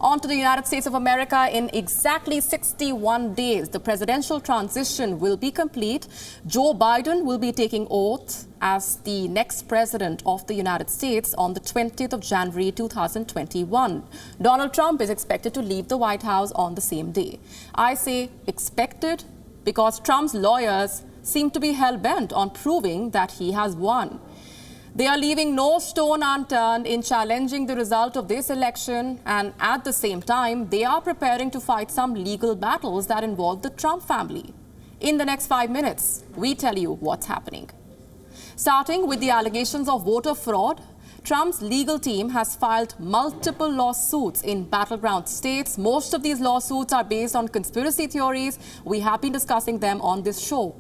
On to the United States of America. In exactly 61 days, the presidential transition will be complete. Joe Biden will be taking oath as the next president of the United States on the 20th of January 2021. Donald Trump is expected to leave the White House on the same day. I say expected because Trump's lawyers seem to be hell-bent on proving that he has won. They are leaving no stone unturned in challenging the result of this election, and at the same time, they are preparing to fight some legal battles that involve the Trump family. In the next 5 minutes, we tell you what's happening. Starting with the allegations of voter fraud, Trump's legal team has filed multiple lawsuits in battleground states. Most of these lawsuits are based on conspiracy theories. We have been discussing them on this show.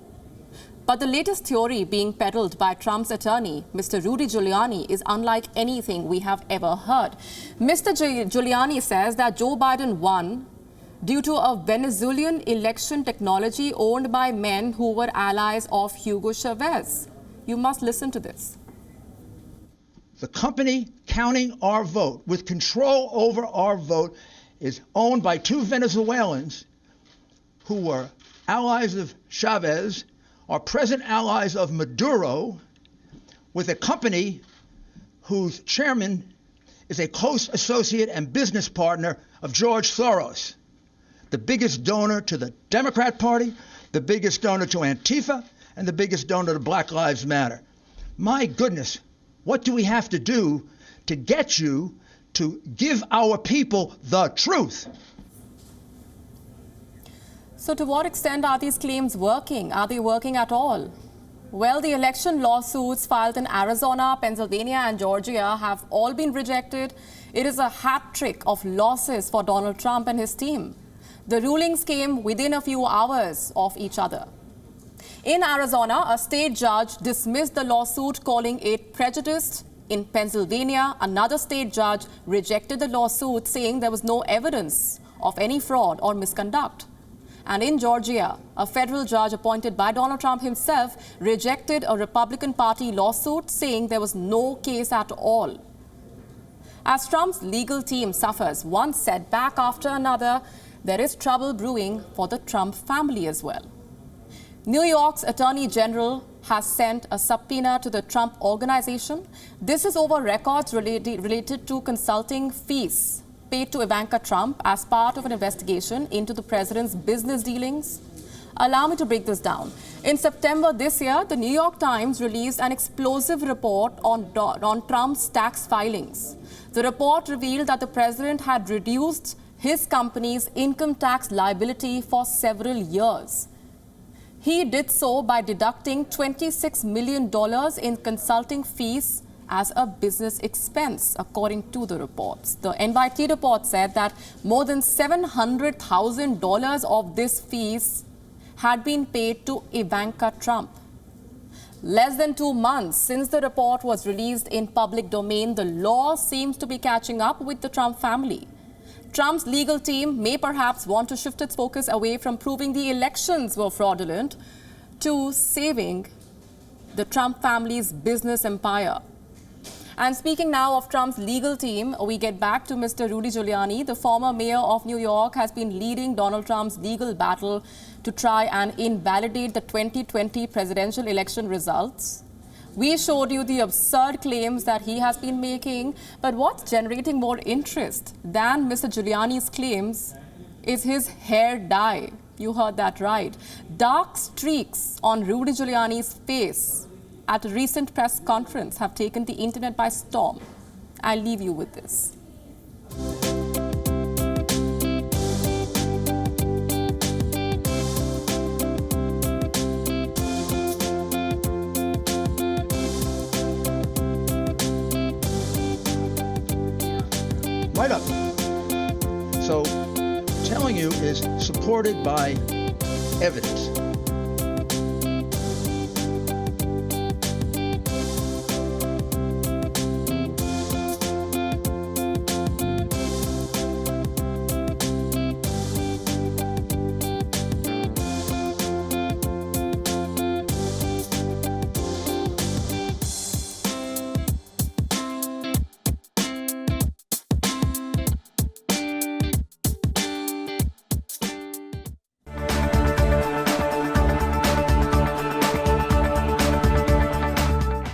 But the latest theory being peddled by Trump's attorney, Mr. Rudy Giuliani, is unlike anything we have ever heard. Mr. Giuliani says that Joe Biden won due to a Venezuelan election technology owned by men who were allies of Hugo Chavez. You must listen to this. The company counting our vote, with control over our vote, is owned by two Venezuelans who were allies of Chavez, are present allies of Maduro, with a company whose chairman is a close associate and business partner of George Soros, the biggest donor to the Democrat Party, the biggest donor to Antifa, and the biggest donor to Black Lives Matter. My goodness, what do we have to do to get you to give our people the truth? So to what extent are these claims working? Are they working at all? Well, the election lawsuits filed in Arizona, Pennsylvania and Georgia have all been rejected. It is a hat trick of losses for Donald Trump and his team. The rulings came within a few hours of each other. In Arizona, a state judge dismissed the lawsuit, calling it prejudiced. In Pennsylvania, another state judge rejected the lawsuit, saying there was no evidence of any fraud or misconduct. And in Georgia, a federal judge appointed by Donald Trump himself rejected a Republican Party lawsuit, saying there was no case at all. As Trump's legal team suffers one setback after another, there is trouble brewing for the Trump family as well. New York's Attorney General has sent a subpoena to the Trump Organization. This is over records related to consulting fees paid to Ivanka Trump as part of an investigation into the president's business dealings. Allow me to break this down. In September this year, the New York Times released an explosive report on Trump's tax filings. The report revealed that the president had reduced his company's income tax liability for several years. He did so by deducting $26 million in consulting fees as a business expense, according to the reports. The NYT report said that more than $700,000 of these fees had been paid to Ivanka Trump. Less than 2 months since the report was released in public domain, the law seems to be catching up with the Trump family. Trump's legal team may perhaps want to shift its focus away from proving the elections were fraudulent to saving the Trump family's business empire. And speaking now of Trump's legal team, we get back to Mr. Rudy Giuliani. The former mayor of New York has been leading Donald Trump's legal battle to try and invalidate the 2020 presidential election results. We showed you the absurd claims that he has been making, but what's generating more interest than Mr. Giuliani's claims is his hair dye. You heard that right. Dark streaks on Rudy Giuliani's face at a recent press conference have taken the internet by storm. I'll leave you with this. Right up. So telling you is supported by evidence.